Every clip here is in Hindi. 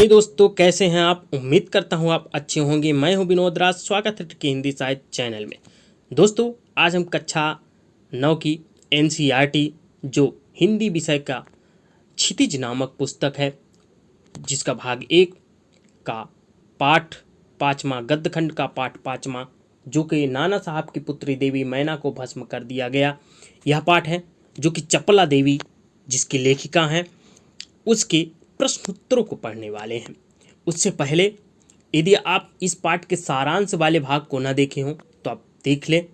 हे दोस्तों, कैसे हैं आप। उम्मीद करता हूं आप अच्छे होंगे। मैं हूं विनोद राज, स्वागत है के हिंदी साहित्य चैनल में। दोस्तों, आज हम कक्षा 9 की एनसीईआरटी जो हिंदी विषय का क्षितिज नामक पुस्तक है, जिसका भाग 1 का पाठ 5वां, गद्यखंड का पाठ 5वां, जो कि नाना साहब की पुत्री देवी मैना को भस्म कर दिया गया, यह पाठ है जो कि चपला देवी जिसकी लेखिका हैं उसके प्रश्नोत्तरों को पढ़ने वाले हैं। उससे पहले यदि आप इस पाठ के सारांश वाले भाग को न देखे हों तो आप देख लें,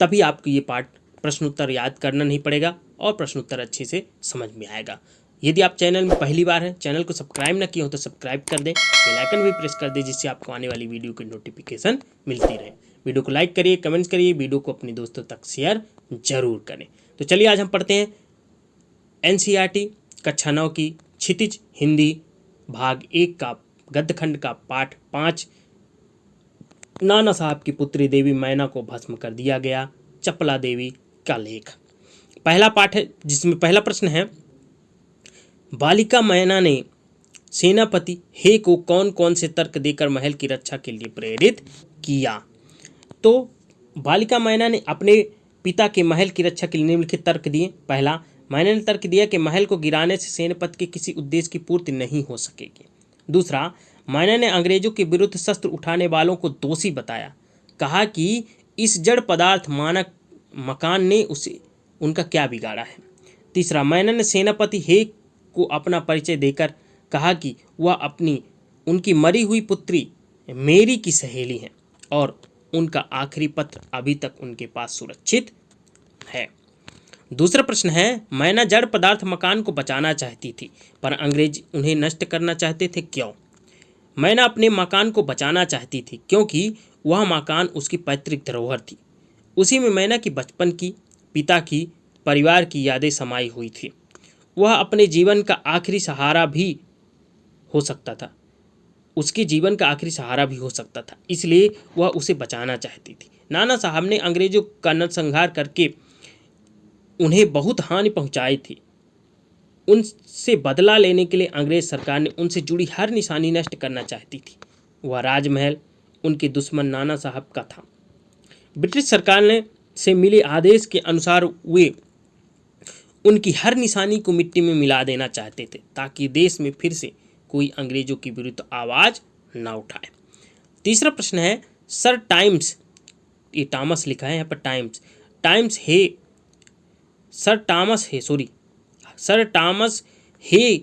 तभी आपको ये पाठ प्रश्नोत्तर याद करना नहीं पड़ेगा और प्रश्नोत्तर अच्छे से समझ में आएगा। यदि आप चैनल में पहली बार हैं, चैनल को सब्सक्राइब न किए हो तो सब्सक्राइब कर दें, बेल आइकन भी प्रेस कर दें, जिससे आपको आने वाली वीडियो की नोटिफिकेशन मिलती रहे। वीडियो को लाइक करिए, कमेंट्स करिए, वीडियो को अपने दोस्तों तक शेयर जरूर करें। तो चलिए आज हम पढ़ते हैं एनसीईआरटी कक्षा 9 की क्षितिज हिंदी भाग 1 का गद्यखंड का पाठ 5, नाना साहब की पुत्री देवी मैना को भस्म कर दिया गया, चपला देवी का लेख। पहला पाठ है जिसमें पहला प्रश्न है, बालिका मैना ने सेनापति हे को कौन कौन से तर्क देकर महल की रक्षा के लिए प्रेरित किया। तो बालिका मैना ने अपने पिता के महल की रक्षा के लिए निम्नलिखित तर्क दिए। पहला, मैंने ने तर्क दिया कि महल को गिराने से सेनापति के किसी उद्देश्य की पूर्ति नहीं हो सकेगी। दूसरा, मैंने ने अंग्रेजों के विरुद्ध शस्त्र उठाने वालों को दोषी बताया, कहा कि इस जड़ पदार्थ मानक मकान ने उसे उनका क्या बिगाड़ा है। तीसरा, मैंने ने सेनापति हे को अपना परिचय देकर कहा कि वह अपनी उनकी मरी हुई पुत्री मेरी की सहेली हैं और उनका आखिरी पत्र अभी तक उनके पास सुरक्षित है। दूसरा प्रश्न है, मैना जड़ पदार्थ मकान को बचाना चाहती थी पर अंग्रेज उन्हें नष्ट करना चाहते थे, क्यों। मैना अपने मकान को बचाना चाहती थी क्योंकि वह मकान उसकी पैतृक धरोहर थी। उसी में मैना की बचपन की, पिता की, परिवार की यादें समाई हुई थी। वह अपने जीवन का आखिरी सहारा भी हो सकता था, उसके जीवन का आखिरी सहारा भी हो सकता था, इसलिए वह उसे बचाना चाहती थी। नाना साहब ने अंग्रेजों का नरसंहार करके उन्हें बहुत हानि पहुंचाई थी। उनसे बदला लेने के लिए अंग्रेज सरकार ने उनसे जुड़ी हर निशानी नष्ट करना चाहती थी। वह राजमहल उनके दुश्मन नाना साहब का था। ब्रिटिश सरकार ने से मिले आदेश के अनुसार वे उनकी हर निशानी को मिट्टी में मिला देना चाहते थे ताकि देश में फिर से कोई अंग्रेजों के विरुद्ध आवाज न उठाए। तीसरा प्रश्न है, सर टाइम्स, ये टॉमस लिखा है यहाँ पर, सर टॉमस हे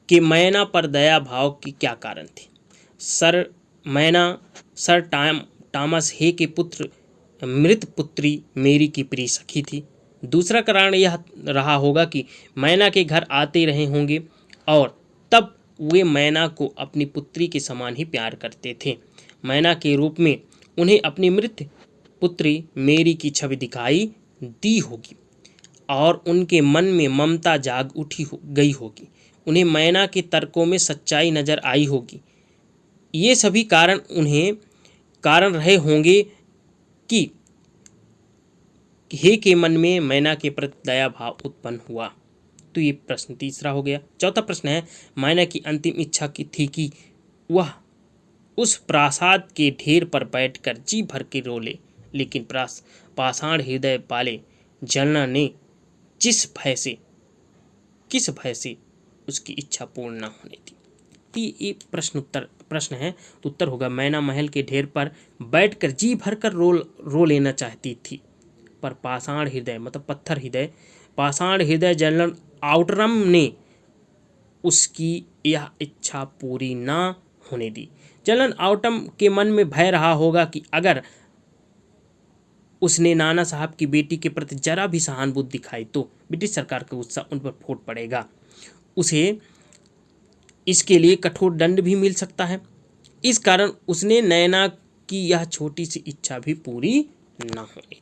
के मैना पर दया भाव की क्या कारण थे। सर टॉमस हे के पुत्र मृत पुत्री मेरी की प्रिय सखी थी। दूसरा कारण यह रहा होगा कि मैना के घर आते रहे होंगे और तब वे मैना को अपनी पुत्री के समान ही प्यार करते थे। मैना के रूप में उन्हें अपनी मृत पुत्री मेरी की छवि दिखाई दी होगी और उनके मन में ममता जाग गई होगी। उन्हें मैना के तर्कों में सच्चाई नजर आई होगी। ये सभी कारण रहे होंगे कि हे के मन में मैना के प्रति दया भाव उत्पन्न हुआ। तो ये प्रश्न तीसरा हो गया। चौथा प्रश्न है, मैना की अंतिम इच्छा की थी कि वह उस प्रासाद के ढेर पर बैठकर जी भर के रोले, लेकिन पाषाण हृदय वाले जलना ने किस भय से उसकी इच्छा पूर्ण न होने दी। ये प्रश्न है, तो उत्तर होगा मैना महल के ढेर पर बैठकर जी भरकर रो लेना चाहती थी, पर पाषाण हृदय मतलब पत्थर हृदय, पाषाण हृदय जनरल आउटरम ने उसकी यह इच्छा पूरी ना होने दी। जनरल आउटरम के मन में भय रहा होगा कि अगर उसने नाना साहब की बेटी के प्रति जरा भी सहानुभूति दिखाई तो ब्रिटिश सरकार का गुस्सा उन पर फूट पड़ेगा, उसे इसके लिए कठोर दंड भी मिल सकता है। इस कारण उसने नैना की यह छोटी सी इच्छा भी पूरी ना होने दी।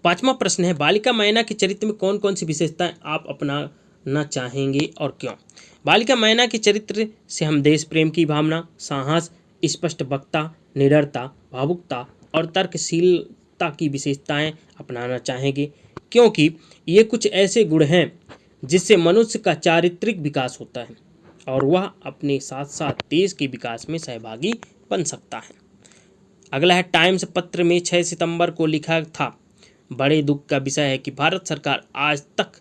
पांचवा प्रश्न है, बालिका मैना के चरित्र में कौन कौन सी विशेषताएं आप अपनाना चाहेंगे और क्यों। बालिका मैना के चरित्र से हम देश प्रेम की भावना, साहस, स्पष्ट वक्ता, निडरता, भावुकता और तर्कशीलता की विशेषताएं अपनाना चाहेंगे, क्योंकि ये कुछ ऐसे गुण हैं जिससे मनुष्य का चारित्रिक विकास होता है और वह अपने साथ साथ देश के विकास में सहभागी बन सकता है। अगला है, टाइम्स पत्र में 6 सितंबर को लिखा था, बड़े दुख का विषय है कि भारत सरकार आज तक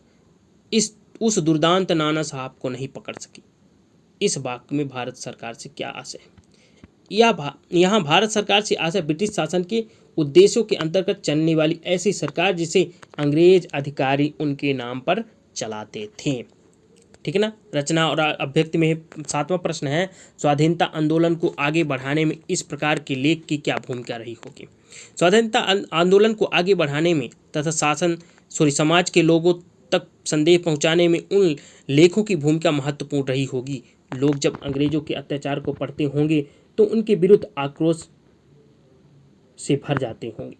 उस दुर्दांत नाना साहब को नहीं पकड़ सकी। इस वाक्य में भारत सरकार से क्या आशय है? यहाँ भारत सरकार से आशय ब्रिटिश शासन के उद्देश्यों के अंतर्गत चलने वाली ऐसी सरकार जिसे अंग्रेज अधिकारी उनके नाम पर चलाते थे। ठीक है ना। रचना और अभ्यक्ति में 7वां प्रश्न है, स्वाधीनता आंदोलन को आगे बढ़ाने में इस प्रकार के लेख की क्या भूमिका रही होगी? स्वाधीनता आंदोलन को आगे बढ़ाने में तथा समाज के लोगों तक संदेश पहुंचाने में उन लेखों की भूमिका महत्वपूर्ण रही होगी। लोग जब अंग्रेजों के अत्याचार को पढ़ते होंगे तो उनके विरुद्ध आक्रोश से भर जाते होंगे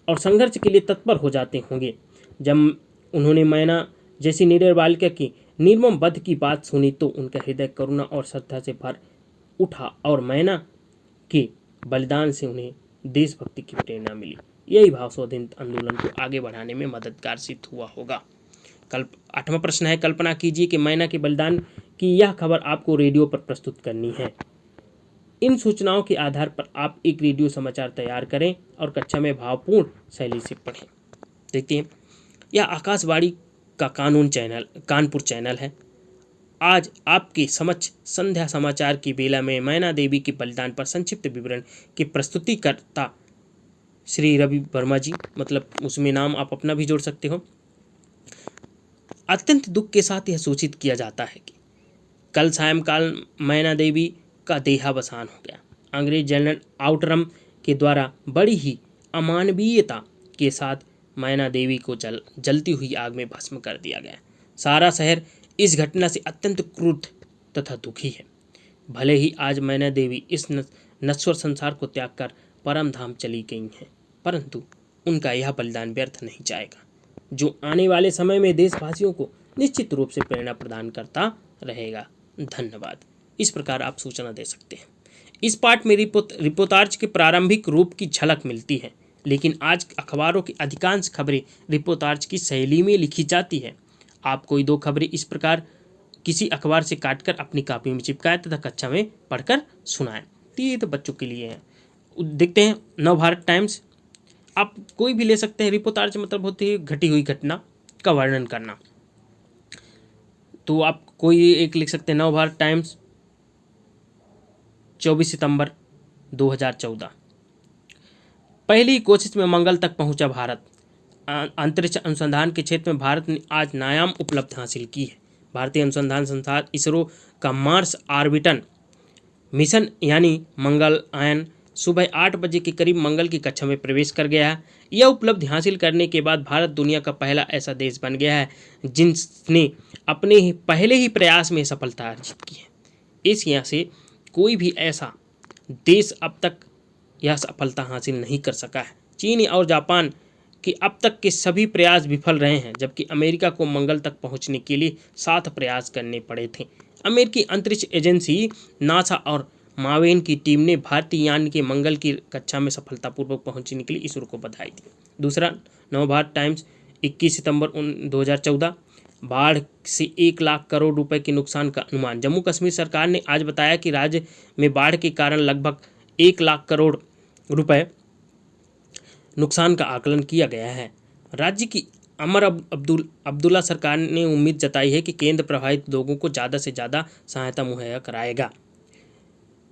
और संघर्ष के लिए तत्पर हो जाते होंगे। जब उन्होंने मैना जैसी निडर बालिका की निर्मम वध की बात सुनी तो उनका हृदय करुणा और श्रद्धा से भर उठा और मैना के बलिदान से उन्हें देशभक्ति की प्रेरणा मिली। यही भाव स्वाधीनता आंदोलन को आगे बढ़ाने में मददगार सिद्ध हुआ होगा। 8वां प्रश्न है, कल्पना कीजिए कि मैना के बलिदान की यह खबर आपको रेडियो पर प्रस्तुत करनी है। इन सूचनाओं के आधार पर आप एक रेडियो समाचार तैयार करें और कक्षा में भावपूर्ण शैली से पढ़ें। देखते हैं, यह आकाशवाणी का कानपुर चैनल है। आज आपके समक्ष संध्या समाचार की बेला में मैना देवी के बलिदान पर संक्षिप्त विवरण की प्रस्तुतिकर्ता श्री रवि वर्मा जी, मतलब उसमें नाम आप अपना भी जोड़ सकते हो। अत्यंत दुख के साथ यह सूचित किया जाता है कि कल सायंकाल मैना देवी का देहावसान हो गया। अंग्रेज जनरल आउटरम के द्वारा बड़ी ही अमानवीयता के साथ मैना देवी को जलती हुई आग में भस्म कर दिया गया। सारा शहर इस घटना से अत्यंत क्रुद्ध तथा दुखी है। भले ही आज मैना देवी इस नश्वर संसार को त्याग कर परम धाम चली गई हैं, परंतु उनका यह बलिदान व्यर्थ नहीं जाएगा, जो आने वाले समय में देशवासियों को निश्चित रूप से प्रेरणा प्रदान करता रहेगा। धन्यवाद। इस प्रकार आप सूचना दे सकते हैं। इस पाठ में रिपोर्टाज के प्रारंभिक रूप की झलक मिलती है, लेकिन आज अखबारों की अधिकांश खबरें रिपोर्टाज की शैली में लिखी जाती है। आप कोई 2 खबरें इस प्रकार किसी अखबार से काटकर अपनी कॉपी में चिपकाएं तथा कक्षा में पढ़कर सुनाएं। तो ये तो बच्चों के लिए है। देखते हैं, नवभारत टाइम्स, आप कोई भी ले सकते हैं। रिपोर्टाज मतलब होती है घटी हुई घटना का वर्णन करना। तो आप कोई एक लिख सकते हैं, नवभारत टाइम्स 24 सितंबर 2014। पहली कोशिश में मंगल तक पहुंचा भारत। अंतरिक्ष अनुसंधान के क्षेत्र में भारत ने आज नायाम उपलब्धि हासिल की है। भारतीय अनुसंधान संस्थान इसरो का मार्स ऑर्बिटर मिशन यानी मंगलयान सुबह 8 बजे के करीब मंगल की कक्षा में प्रवेश कर गया है। यह उपलब्धि हासिल करने के बाद भारत दुनिया का पहला ऐसा देश बन गया है जिसने अपने पहले ही प्रयास में सफलता अर्जित की है। इस यहाँ से कोई भी ऐसा देश अब तक यह सफलता हासिल नहीं कर सका है। चीन और जापान के अब तक के सभी प्रयास विफल रहे हैं, जबकि अमेरिका को मंगल तक पहुंचने के लिए 7 प्रयास करने पड़े थे। अमेरिकी अंतरिक्ष एजेंसी नासा और मावेन की टीम ने भारतीय यान के मंगल की कक्षा में सफलतापूर्वक पहुंचने के लिए इसरो को बधाई दी। दूसरा, नवभारत टाइम्स 21 सितंबर 2014। बाढ़ से 1 लाख करोड़ रुपए के नुकसान का अनुमान। जम्मू कश्मीर सरकार ने आज बताया कि राज्य में बाढ़ के कारण लगभग 1 लाख करोड़ रुपए नुकसान का आकलन किया गया है। राज्य की अमर अब्दुल्ला सरकार ने उम्मीद जताई है कि केंद्र प्रभावित लोगों को ज़्यादा से ज़्यादा सहायता मुहैया कराएगा।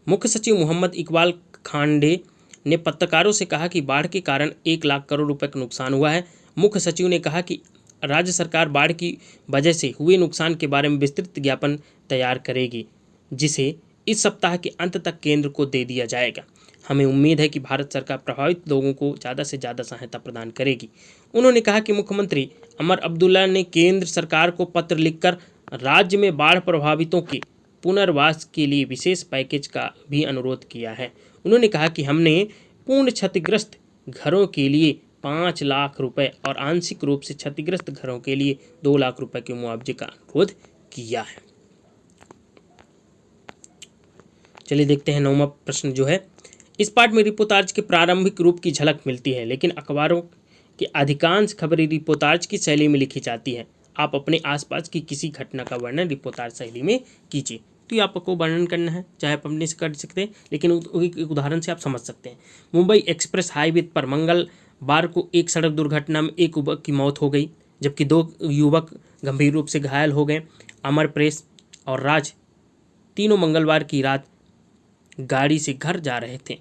मुख्य सचिव मोहम्मद इकबाल खांडे ने पत्रकारों से कहा कि बाढ़ के कारण 1 लाख करोड़ रुपए का नुकसान हुआ है। मुख्य सचिव ने कहा कि राज्य सरकार बाढ़ की वजह से हुए नुकसान के बारे में विस्तृत ज्ञापन तैयार करेगी, जिसे इस सप्ताह के अंत तक केंद्र को दे दिया जाएगा। हमें उम्मीद है कि भारत सरकार प्रभावित लोगों को ज़्यादा से ज़्यादा सहायता प्रदान करेगी। उन्होंने कहा कि मुख्यमंत्री अमर अब्दुल्ला ने केंद्र सरकार को पत्र लिखकर राज्य में बाढ़ प्रभावितों के पुनर्वास के लिए विशेष पैकेज का भी अनुरोध किया है। उन्होंने कहा कि हमने पूर्ण क्षतिग्रस्त घरों के लिए 5 लाख रुपए और आंशिक रूप से क्षतिग्रस्त घरों के लिए 2 लाख रुपए के मुआवजे का अनुरोध किया है। चलिए देखते हैं 9वां प्रश्न जो है। इस पाठ में रिपोर्टाज के प्रारंभिक रूप की झलक मिलती है, लेकिन अखबारों की अधिकांश खबरें रिपोर्टाज की शैली में लिखी जाती है। आप अपने आसपास की किसी घटना का वर्णन रिपोर्टार शैली में कीजिए। तो ये आपको वर्णन करना है, चाहे आप अपने से कर सकते हैं, लेकिन एक उदाहरण से आप समझ सकते हैं। मुंबई एक्सप्रेस हाईवे पर मंगलवार को एक सड़क दुर्घटना में एक युवक की मौत हो गई, जबकि 2 युवक गंभीर रूप से घायल हो गए। अमर प्रेस और राज तीनों मंगलवार की रात गाड़ी से घर जा रहे थे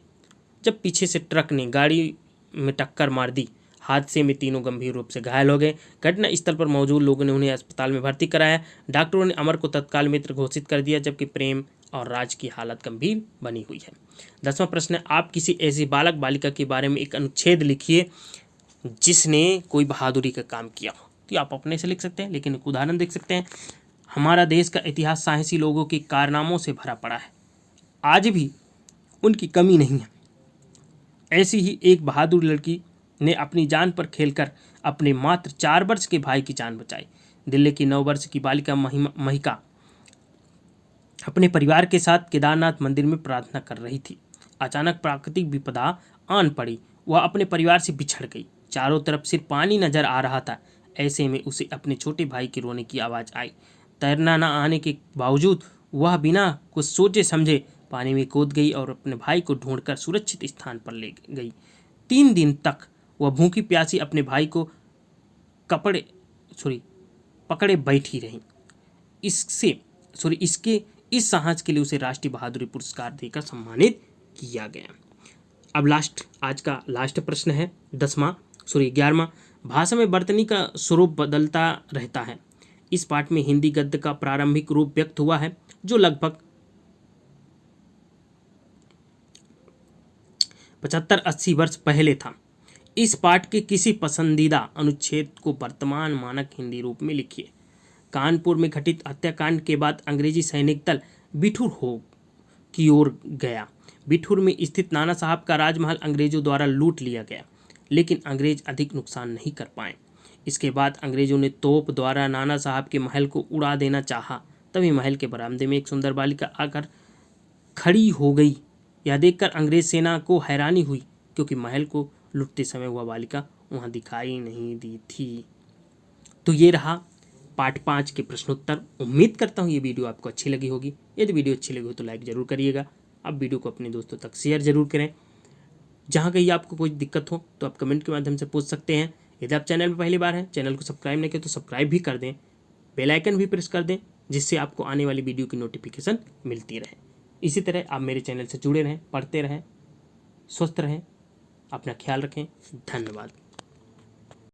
जब पीछे से ट्रक ने गाड़ी में टक्कर मार दी। हादसे में तीनों गंभीर रूप से घायल हो गए। घटना स्थल पर मौजूद लोगों ने उन्हें अस्पताल में भर्ती कराया। डॉक्टरों ने अमर को तत्काल मृत घोषित कर दिया, जबकि प्रेम और राज की हालत गंभीर बनी हुई है। 10वां प्रश्न है, आप किसी ऐसी बालक बालिका के बारे में एक अनुच्छेद लिखिए जिसने कोई बहादुरी का काम किया हो। तो आप अपने से लिख सकते हैं, लेकिन एक उदाहरण देख सकते हैं। हमारा देश का इतिहास साहसी लोगों के कारनामों से भरा पड़ा है, आज भी उनकी कमी नहीं है। ऐसी ही एक बहादुर लड़की ने अपनी जान पर खेलकर अपने मात्र 4 वर्ष के भाई की जान बचाई। दिल्ली की 9 वर्ष की बालिका महिका अपने परिवार के साथ केदारनाथ मंदिर में प्रार्थना कर रही थी। अचानक प्राकृतिक विपदा आन पड़ी, वह अपने परिवार से बिछड़ गई। चारों तरफ सिर्फ पानी नजर आ रहा था। ऐसे में उसे अपने छोटे भाई के रोने की आवाज़ आई। तैरना न आने के बावजूद वह बिना कुछ सोचे समझे पानी में कूद गई और अपने भाई को ढूंढकर सुरक्षित स्थान पर ले गई। 3 दिन तक वह भूखी प्यासी अपने भाई को पकड़े बैठी रही। इसके इस साहस के लिए उसे राष्ट्रीय बहादुरी पुरस्कार देकर सम्मानित किया गया। अब आज का लास्ट प्रश्न है 11वां। भाषा में वर्तनी का स्वरूप बदलता रहता है। इस पाठ में हिंदी गद्य का प्रारंभिक रूप व्यक्त हुआ है, जो लगभग 75-80 वर्ष पहले था। इस पाठ के किसी पसंदीदा अनुच्छेद को वर्तमान मानक हिंदी रूप में लिखिए। कानपुर में घटित हत्याकांड के बाद अंग्रेजी सैनिक दल बिठूर की ओर गया। बिठूर में स्थित नाना साहब का राजमहल अंग्रेजों द्वारा लूट लिया गया, लेकिन अंग्रेज अधिक नुकसान नहीं कर पाए। इसके बाद अंग्रेजों ने तोप द्वारा नाना साहब के महल को उड़ा देना चाहा। तभी महल के बरामदे में एक सुंदर बालिका आकर खड़ी हो गई। यह देखकर अंग्रेज सेना को हैरानी हुई, क्योंकि महल को लूटते समय वह बालिका वहां दिखाई नहीं दी थी। तो ये रहा पार्ट 5 के प्रश्नोत्तर। उम्मीद करता हूँ ये वीडियो आपको अच्छी लगी होगी। यदि वीडियो अच्छी लगी हो तो लाइक ज़रूर करिएगा। आप वीडियो को अपने दोस्तों तक शेयर जरूर करें। जहाँ कहीं आपको कोई दिक्कत हो तो आप कमेंट के माध्यम से पूछ सकते हैं। यदि आप चैनल में पहली बार हैं, चैनल को सब्सक्राइब नहीं किया तो सब्सक्राइब भी कर दें, बेल आइकन भी प्रेस कर दें, जिससे आपको आने वाली वीडियो की नोटिफिकेशन मिलती रहे। इसी तरह आप मेरे चैनल से जुड़े रहें, पढ़ते रहें, स्वस्थ रहें, अपना ख्याल रखें। धन्यवाद।